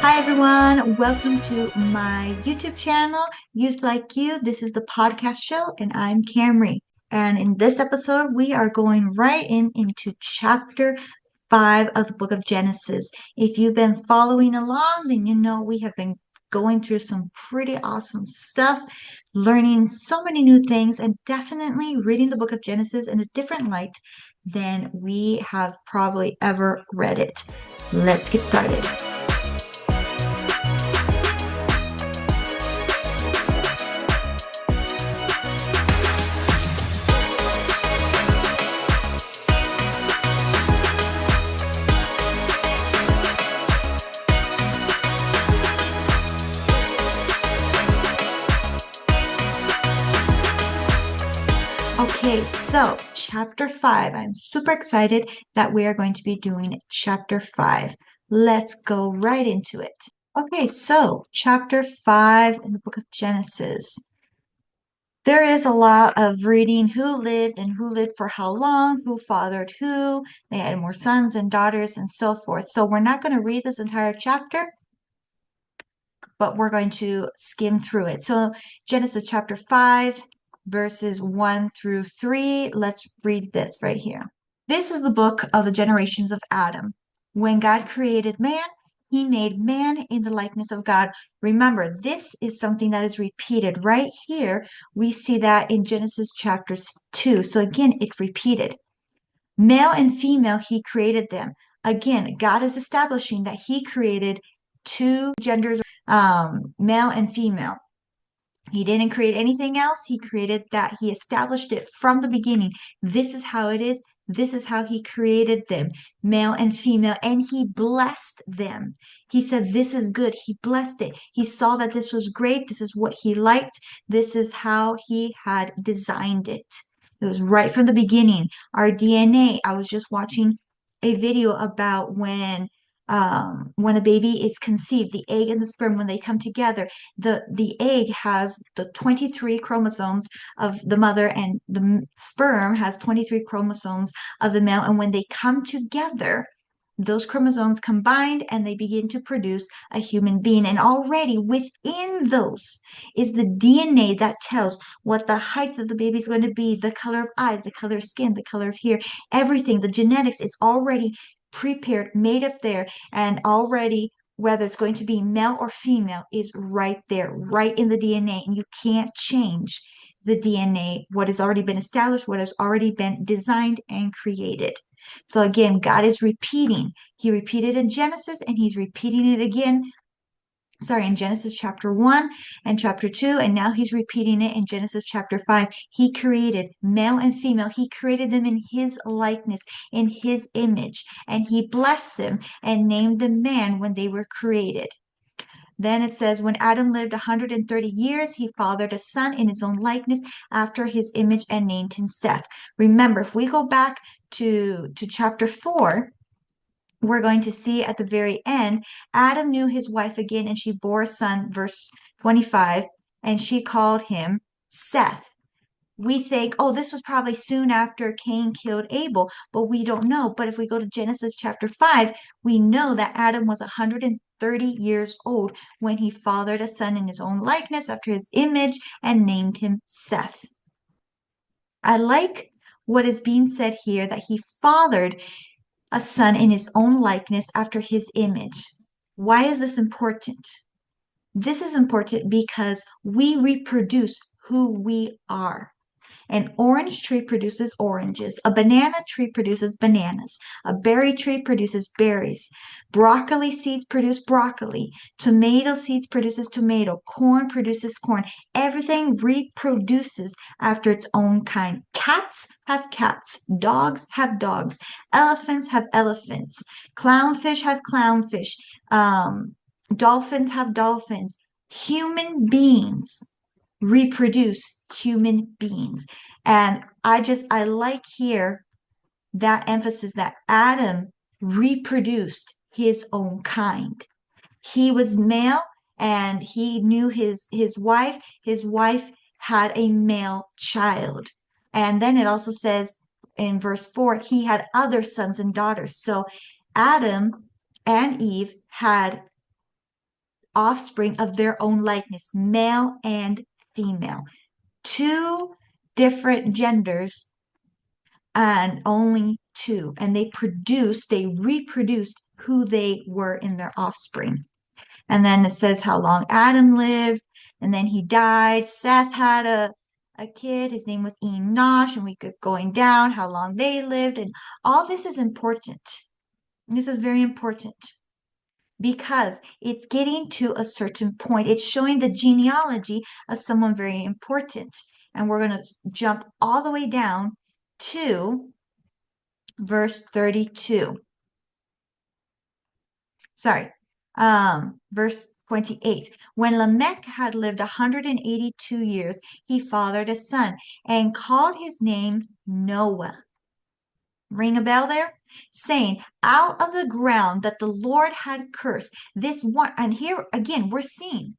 Hi everyone, welcome to my YouTube channel, Youth Like You. This is the podcast show, and I'm Camry. And in this episode, we are going right into chapter 5 of the book of Genesis. If you've been following along, then you know we have been going through some pretty awesome stuff, learning so many new things, and definitely reading the book of Genesis in a different light than we have probably ever read it. Let's get started. Okay, so chapter 5. I'm super excited that we are going to be doing chapter 5. Let's go right into it. Okay, so chapter 5 in the book of Genesis. There is a lot of reading who lived and who lived for how long, who fathered who, they had more sons and daughters and so forth. So we're not going to read this entire chapter, but we're going to skim through it. So Genesis chapter 5, verses 1 through 3. Let's read this right here. This is the book of the generations of Adam. When God created man, he made man in the likeness of God. Remember, this is something that is repeated right here. We see that in Genesis chapters 2. So again, it's repeated. Male and female, he created them. Again, God is establishing that he created two genders, male and female. He didn't create anything else. He created that. He established it from the beginning. This is how it is. This is how he created them, male and female, and he blessed them. He said, this is good. He blessed it. He saw that this was great. This is what he liked. This is how he had designed it. It was right from the beginning. Our DNA, I was just watching a video about when a baby is conceived, the egg and the sperm, when they come together, the egg has the 23 chromosomes of the mother, and the sperm has 23 chromosomes of the male. And when they come together, those chromosomes combined and they begin to produce a human being. And already within those is the DNA that tells what the height of the baby is going to be, the color of eyes, the color of skin, the color of hair, everything. The genetics is already prepared, made up there, and already whether it's going to be male or female is right there, right in the DNA. And you can't change the DNA, what has already been established, what has already been designed and created. So again, God is repeating. He repeated in Genesis and he's repeating it again. Sorry, in Genesis chapter 1 and chapter 2, and now he's repeating it in Genesis chapter 5. He created male and female. He created them in his likeness, in his image, and he blessed them and named them man when they were created. Then it says, when Adam lived 130 years, he fathered a son in his own likeness after his image and named him Seth. Remember, if we go back to chapter 4, we're going to see at the very end, Adam knew his wife again, and she bore a son, verse 25, and she called him Seth. We think, oh, this was probably soon after Cain killed Abel, but we don't know. But if we go to Genesis chapter 5, we know that Adam was 130 years old when he fathered a son in his own likeness after his image and named him Seth. I like what is being said here, that he fathered a son in his own likeness after his image. Why is this important? This is important because we reproduce who we are. An orange tree produces oranges. A banana tree produces bananas. A berry tree produces berries. Broccoli seeds produce broccoli. Tomato seeds produces tomato. Corn produces corn. Everything reproduces after its own kind. Cats have cats. Dogs have dogs. Elephants have elephants. Clownfish have clownfish. Dolphins have dolphins. Human beings reproduce human beings. And I like here that emphasis that Adam reproduced his own kind. He was male and he knew his wife. His wife had a male child. And then it also says in verse 4, he had other sons and daughters. So Adam and Eve had offspring of their own likeness, male and female. Two different genders and only two. And they reproduced who they were in their offspring. And then it says how long Adam lived, and then he died. Seth had a kid, his name was Enosh, and we keep going down how long they lived. And all this is important. This is very important because it's getting to a certain point. It's showing the genealogy of someone very important. And we're going to jump all the way down to verse 32. Sorry, verse 28. When Lamech had lived 182 years, he fathered a son and called his name Noah. Ring a bell there? Saying, out of the ground that the Lord had cursed, this one, and here again, we're seeing.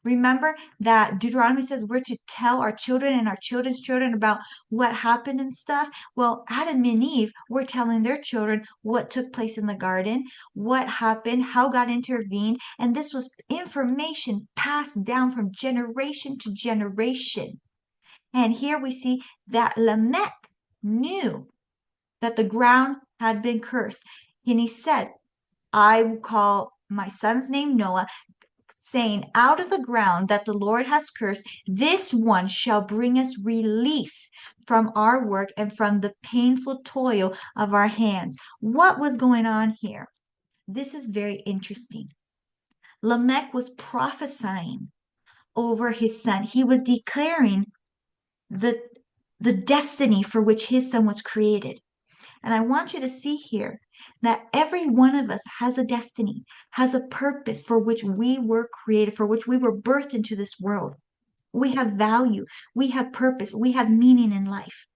Remember that Deuteronomy says we're to tell our children and our children's children about what happened and stuff. Well, Adam and Eve were telling their children what took place in the garden, what happened, how God intervened, and this was information passed down from generation to generation. And here we see that Lamech knew that the ground had been cursed. And he said, I will call my son's name Noah, saying, out of the ground that the Lord has cursed, this one shall bring us relief from our work and from the painful toil of our hands. What was going on here? This is very interesting. Lamech was prophesying over his son. He was declaring the, the destiny for which his son was created. And I want you to see here that every one of us has a destiny, has a purpose for which we were created, for which we were birthed into this world. We have value, we have purpose, we have meaning in life.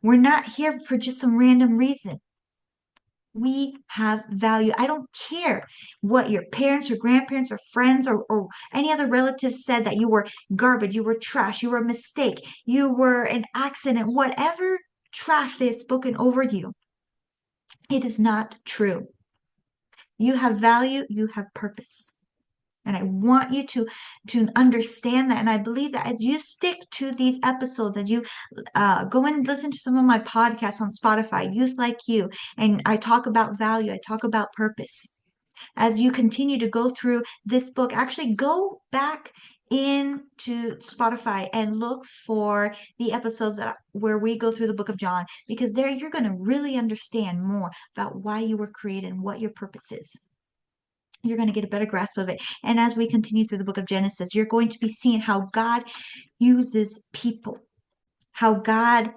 We're not here for just some random reason. We have value. I don't care what your parents or grandparents or friends or any other relatives said that you were garbage, you were trash, you were a mistake, you were an accident, whatever trash they have spoken over you. It is not true. You have value, you have purpose. And I want you to understand that. And I believe that as you stick to these episodes, as you go and listen to some of my podcasts on Spotify, Youth Like You, and I talk about value, I talk about purpose. As you continue to go through this book, actually go back into Spotify and look for the episodes where we go through the book of John, because there you're going to really understand more about why you were created and what your purpose is. You're going to get a better grasp of it. And as we continue through the book of Genesis, you're going to be seeing how God uses people, how God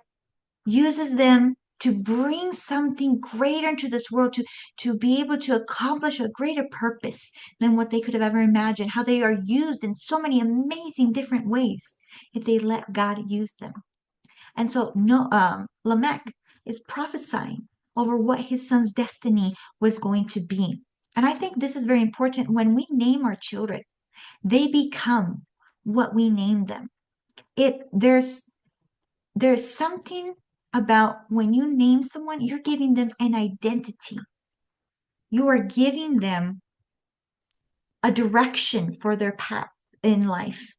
uses them to bring something greater into this world, to be able to accomplish a greater purpose than what they could have ever imagined, how they are used in so many amazing different ways if they let God use them. And so Lamech is prophesying over what his son's destiny was going to be. And I think this is very important. When we name our children, they become what we name them. There's something about when you name someone, you're giving them an identity. You are giving them a direction for their path in life.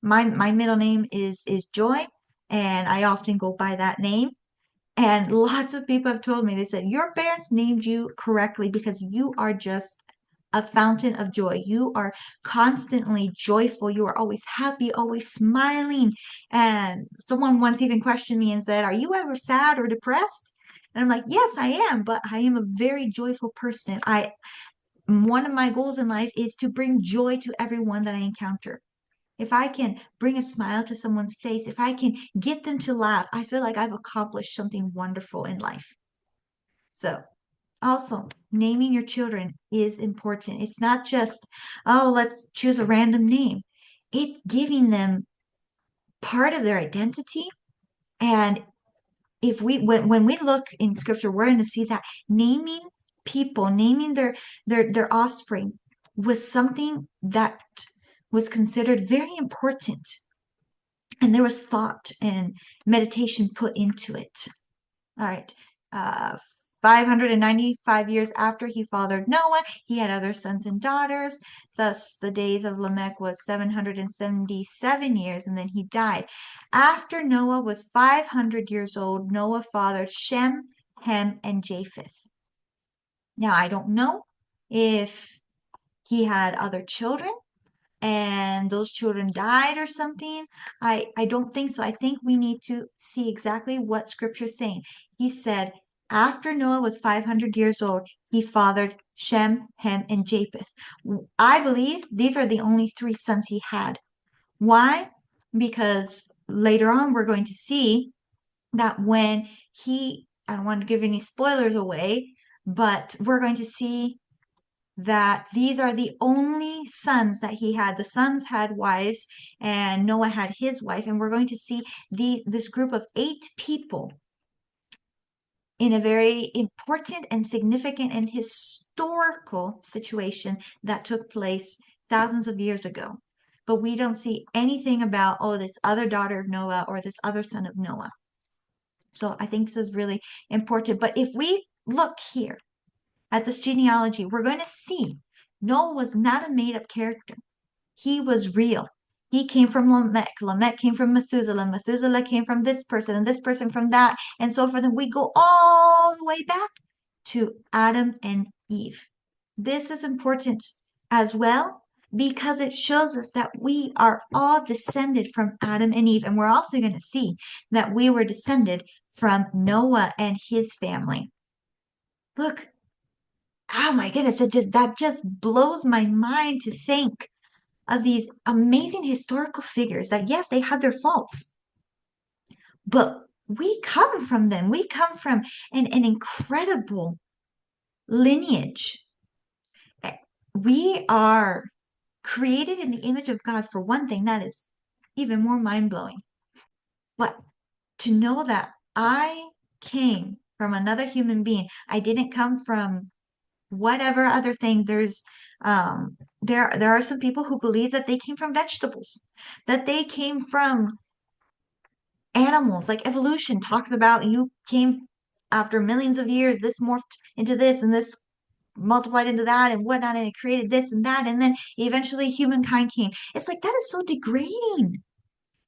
My middle name is Joy, and I often go by that name. And lots of people have told me, they said, your parents named you correctly because you are just a fountain of joy. You are constantly joyful. You are always happy, always smiling. And someone once even questioned me and said, are you ever sad or depressed? And I'm like, yes, I am, but I am a very joyful person. One of my goals in life is to bring joy to everyone that I encounter. If I can bring a smile to someone's face, if I can get them to laugh, I feel like I've accomplished something wonderful in life. So, also, naming your children is important. It's not just, oh, let's choose a random name. It's giving them part of their identity. And if when we look in scripture, we're going to see that naming people, naming their offspring was something that was considered very important. And there was thought and meditation put into it. All right. 595 years after he fathered Noah, he had other sons and daughters. Thus, the days of Lamech was 777 years, and then he died. After Noah was 500 years old, Noah fathered Shem, Ham, and Japheth. Now, I don't know if he had other children and those children died or something. I don't think so. I think we need to see exactly what scripture's saying. He said, after Noah was 500 years old, he fathered Shem, Ham, and Japheth. I believe these are the only three sons he had. Why? Because later on we're going to see that when I don't want to give any spoilers away, but we're going to see that these are the only sons that he had. The sons had wives, and Noah had his wife, and we're going to see this group of 8 people in a very important and significant and historical situation that took place thousands of years ago. But we don't see anything about, oh, this other daughter of Noah or this other son of Noah. So I think this is really important. But if we look here at this genealogy, we're going to see Noah was not a made-up character. He was real. He came from Lamech. Lamech came from Methuselah. Methuselah came from this person and this person from that, and so forth. And we go all the way back to Adam and Eve. This is important as well because it shows us that we are all descended from Adam and Eve. And we're also going to see that we were descended from Noah and his family. Look, oh my goodness, that just blows my mind to think of these amazing historical figures that, yes, they had their faults, but we come from them. We come from an incredible lineage. We are created in the image of God, for one thing. That is even more mind-blowing. But to know that I came from another human being, I didn't come from whatever other things. There are some people who believe that they came from vegetables, that they came from animals. Like evolution talks about you came after millions of years, this morphed into this and this multiplied into that and whatnot, and it created this and that, and then eventually humankind came. It's like that is so degrading.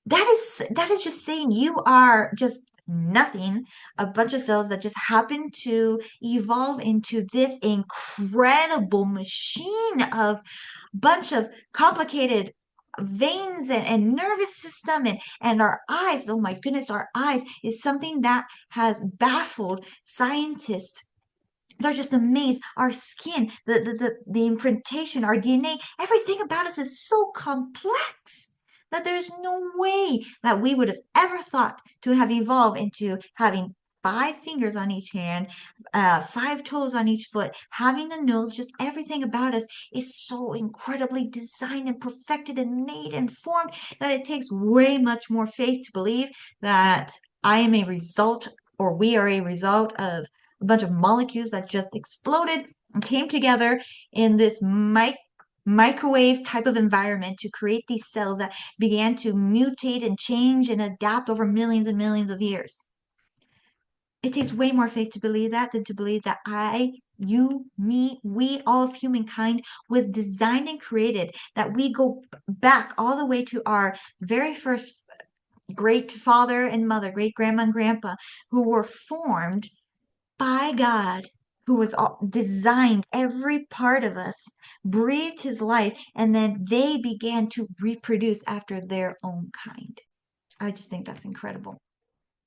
That is just saying you are just nothing, a bunch of cells that just happen to evolve into this incredible machine of bunch of complicated veins and nervous system and our eyes. Oh my goodness, our eyes is something that has baffled scientists. They're just amazed. Our skin, the imprintation, our DNA, everything about us is so complex that there's no way that we would have ever thought to have evolved into having 5 fingers on each hand, 5 toes on each foot, having a nose. Just everything about us is so incredibly designed and perfected and made and formed that it takes way much more faith to believe that I am a result, or we are a result of a bunch of molecules that just exploded and came together in this microwave type of environment to create these cells that began to mutate and change and adapt over millions and millions of years. It takes way more faith to believe that than to believe that I, you, me, we, all of humankind was designed and created, that we go back all the way to our very first great father and mother, great grandma and grandpa, who were formed by God, who was designed every part of us, breathed his life, and then they began to reproduce after their own kind. I just think that's incredible.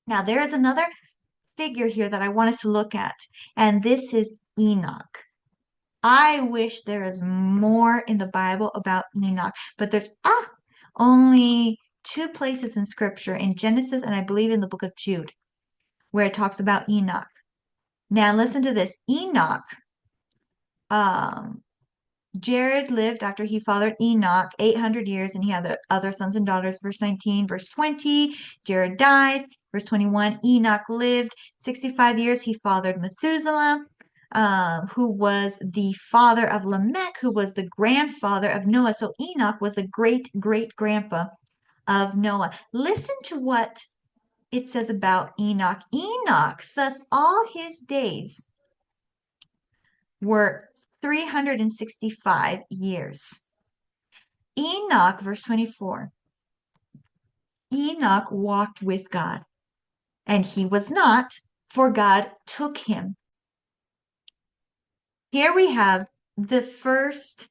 Now, there is another figure here that I want us to look at, and this is Enoch. I wish there is more in the Bible about Enoch, but there's only 2 places in scripture, in Genesis and I believe in the book of Jude, where it talks about Enoch. Now listen to this. Enoch, Jared lived after he fathered Enoch 800 years, and he had other sons and daughters. Verse 19, verse 20, Jared died. Verse 21, Enoch lived 65 years. He fathered Methuselah, who was the father of Lamech, who was the grandfather of Noah. So Enoch was the great-great-grandpa of Noah. Listen to what it says about Enoch. Enoch, thus all his days were 365 years. Enoch, verse 24, Enoch walked with God, and he was not, for God took him. Here we have the first,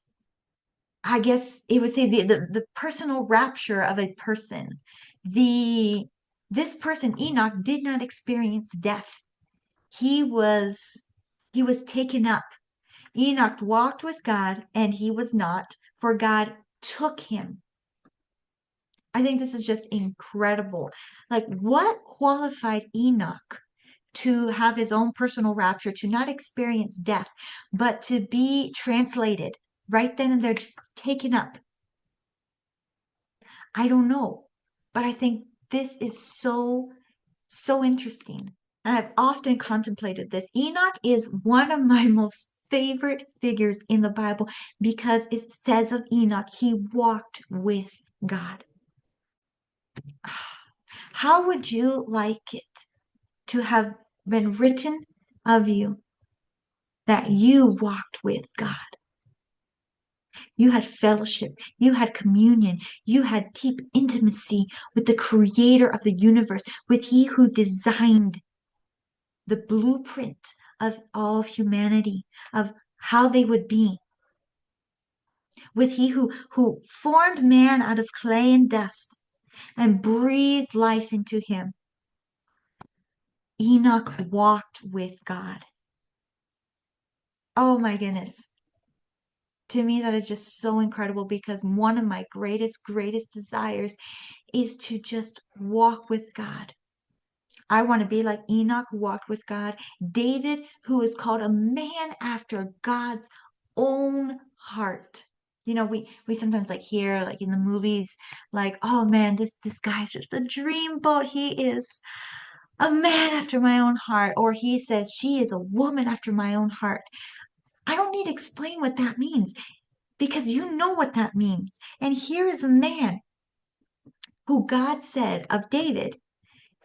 I guess it would say the personal rapture of a person. This person, Enoch, did not experience death. He was taken up. Enoch walked with God, and he was not, for God took him. I think this is just incredible. Like, what qualified Enoch to have his own personal rapture, to not experience death, but to be translated right then and there, just taken up? I don't know, but I think this is so interesting. And I've often contemplated this. Enoch is one of my most favorite figures in the Bible because it says of Enoch, he walked with God. How would you like it to have been written of you that you walked with God? You had fellowship, you had communion, you had deep intimacy with the creator of the universe, with he who designed the blueprint of all of humanity, of how they would be, with he who formed man out of clay and dust and breathed life into him. Enoch walked with God. Oh my goodness. To me, that is just so incredible because one of my greatest desires is to just walk with God. I want to be like Enoch who walked with God. David, who is called a man after God's own heart. You know, we sometimes like hear like in the movies, like, oh man, this guy's just a dreamboat. He is a man after my own heart. Or he says she is a woman after my own heart. I don't need to explain what that means because you know what that means. And here is a man who God said of David,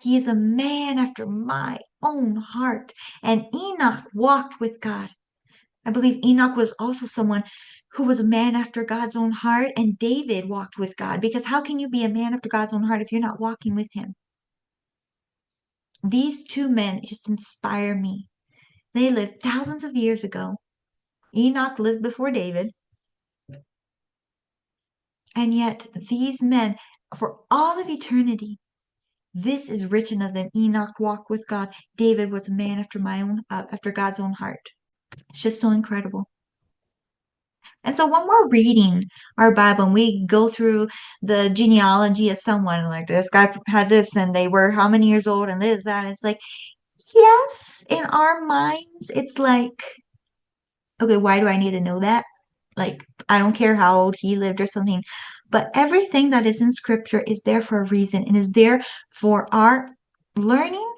he is a man after my own heart. And Enoch walked with God. I believe Enoch was also someone who was a man after God's own heart, and David walked with God. Because how can you be a man after God's own heart if you're not walking with him? These two men just inspire me. They lived thousands of years ago. Enoch lived before David. And yet, these men, for all of eternity, this is written of them. Enoch walked with God. David was a man after God's own heart. It's just so incredible. And so when we're reading our Bible and we go through the genealogy of someone, like this guy had this and they were how many years old and this, that, it's like, yes, in our minds, it's like, okay, why do I need to know that? Like, I don't care how old he lived or something. But everything that is in scripture is there for a reason and is there for our learning,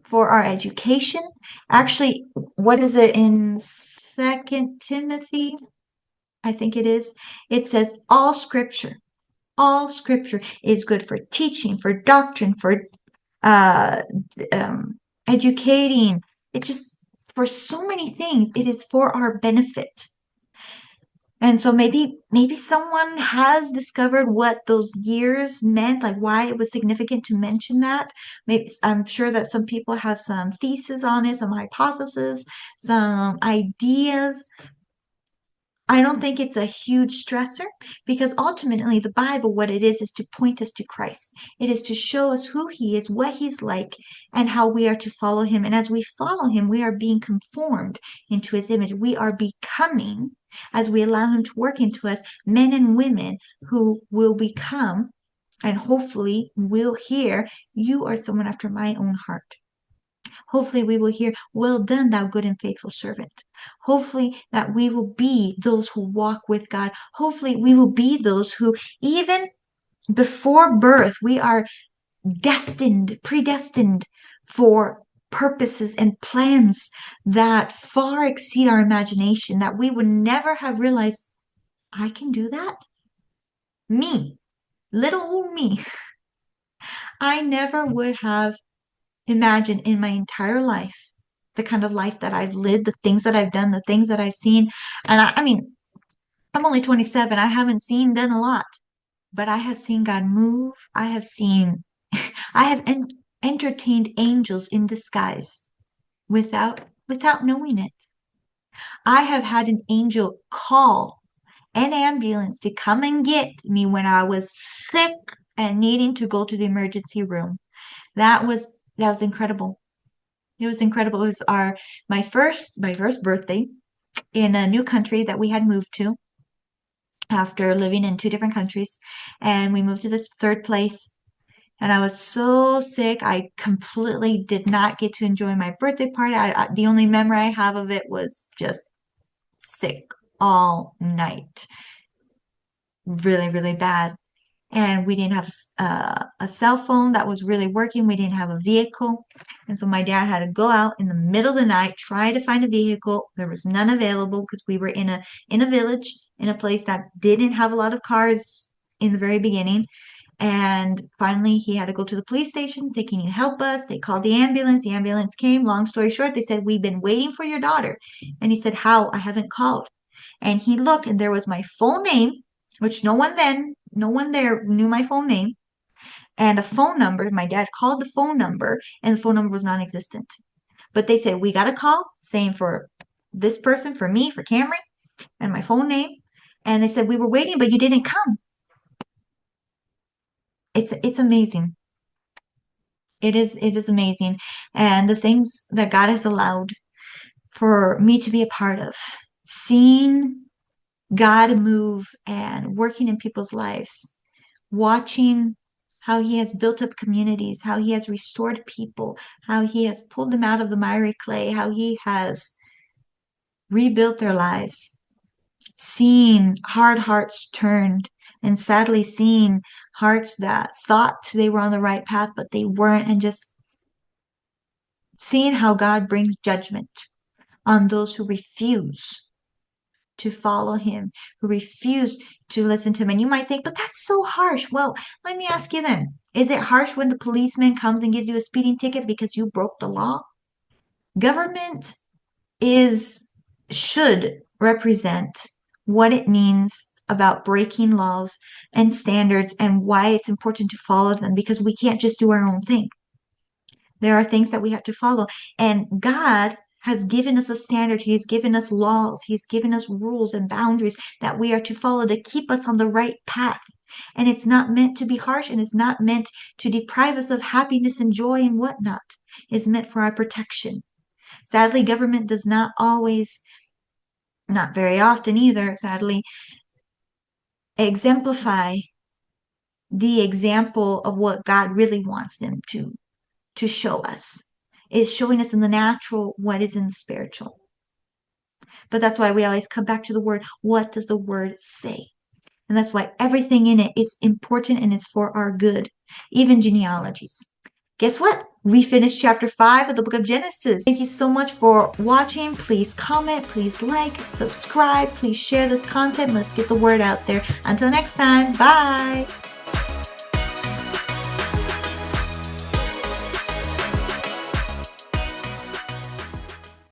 for our education. Actually, what is it in Second Timothy? I think it is. It says all scripture is good for teaching, for doctrine, for uh, educating. It just, for so many things, it is for our benefit. And so maybe someone has discovered what those years meant, like why it was significant to mention that. Maybe I'm sure that some people have some thesis on it, some hypotheses, some ideas. I don't think it's a huge stressor because ultimately the Bible, what it is to point us to Christ. It is to show us who he is, what he's like, and how we are to follow him. And as we follow him, we are being conformed into his image. We are becoming, as we allow him to work into us, men and women who will become and hopefully will hear, you are someone after my own heart. Hopefully, we will hear, well done, thou good and faithful servant. Hopefully, that we will be those who walk with God. Hopefully, we will be those who, even before birth, we are predestined for purposes and plans that far exceed our imagination, that we would never have realized, I can do that? Me, little old me. I never would have imagined in my entire life the kind of life that I've lived, the things that I've done, the things that I've seen. And I mean, I'm only 27. I haven't done a lot, but I have seen God move. I have entertained angels in disguise without knowing it. I have had an angel call an ambulance to come and get me when I was sick and needing to go to the emergency room. That was incredible. It was incredible. It was my first birthday in a new country that we had moved to after living in two different countries, and we moved to this third place. And I was so sick, I completely did not get to enjoy my birthday party. The only memory I have of it was just sick all night, really, really bad. And we didn't have a cell phone that was really working. We didn't have a vehicle. And so my dad had to go out in the middle of the night, try to find a vehicle. There was none available because we were in a village, in a place that didn't have a lot of cars in the very beginning. And finally, he had to go to the police station, say, "Can you help us?" They called the ambulance. The ambulance came. Long story short, they said, "We've been waiting for your daughter." And he said, "How? I haven't called." And he looked, and there was my full name, which no one there knew my full name, and a phone number. My dad called the phone number, and the phone number was non-existent. But they said, "We got a call saying for this person, for me, for Camry, and my phone name." And they said, "We were waiting, but you didn't come." It's amazing. It is amazing. And the things that God has allowed for me to be a part of, seeing God move and working in people's lives, watching how he has built up communities, how he has restored people, how he has pulled them out of the miry clay, how he has rebuilt their lives, seeing hard hearts turned, and sadly seeing hearts that thought they were on the right path, but they weren't, and just seeing how God brings judgment on those who refuse to follow him, who refuse to listen to him. And you might think, "But that's so harsh." Well, let me ask you then, is it harsh when the policeman comes and gives you a speeding ticket because you broke the law? Government is should represent what it means about breaking laws and standards and why it's important to follow them, because we can't just do our own thing. There are things that we have to follow. And God has given us a standard. He's given us laws. He's given us rules and boundaries that we are to follow to keep us on the right path. And it's not meant to be harsh, and it's not meant to deprive us of happiness and joy and whatnot. It's meant for our protection. Sadly, government does not always, not very often either, sadly, exemplify the example of what God really wants them to show us. Is showing us in the natural what is in the spiritual. But that's why we always come back to the word. What does the word say? And that's why everything in it is important and is for our good, even genealogies. Guess what? We finished chapter 5 of the book of Genesis. Thank you so much for watching. Please comment, please like, subscribe, please share this content. Let's get the word out there. Until next time, bye.